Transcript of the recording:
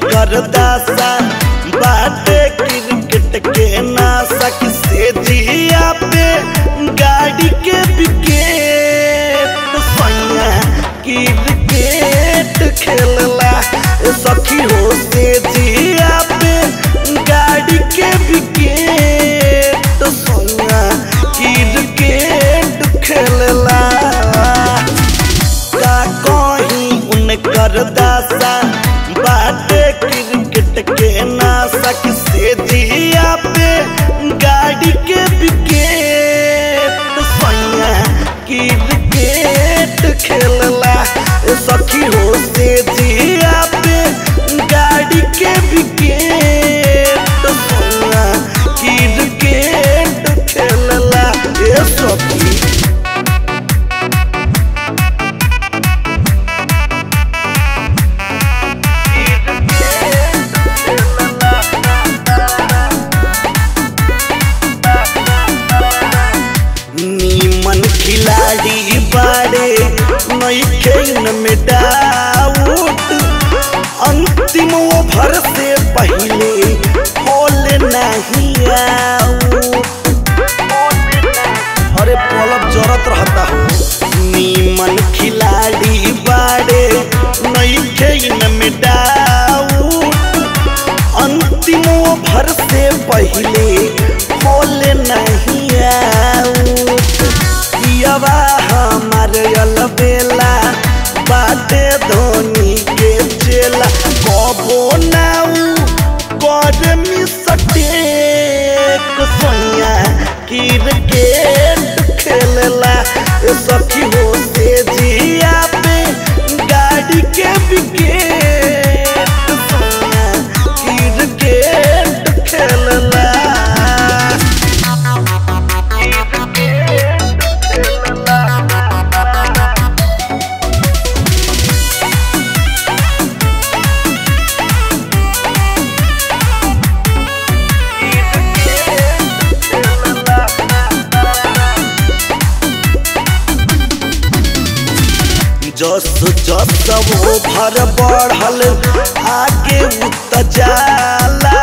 करदासा बाटे क्रिकेट के नासा किसे जिया पे गाड़ी के विकेट सैया क्रिकेट खेलला सखी हो से जिया पे गाड़ी के विकेट सैया क्रिकेट खेलला का कहीं उन करदासा बाटे क्रिकेट के नासा किसे जिया पे गाड़ी के विकेट सैया क्रिकेट खेलला सखी हो से जिया पे गाड़ी के विकेट सैया क्रिकेट खेलला ए सखी। खिलाड़ी बाड़े नई खेल में डाउट अंतिम ओवर से पहले होले नहीं आउट। अरे पलब जरूरत रहता हो नीमन खिलाड़ी बाड़े नई खेल में डाउट अंतिम ओवर से पहले होले नहीं आउट। यवा हमारे अलबेला बाटे धोनी के चेला कबो नाऊ कर मिसटेक सैया क्रिकेट खेलला सखी हो से जिया पे गाड़ी के विकेट सैया क्रिकेट खेलला। जस जस वो भर बढ़ल आगे उत जाला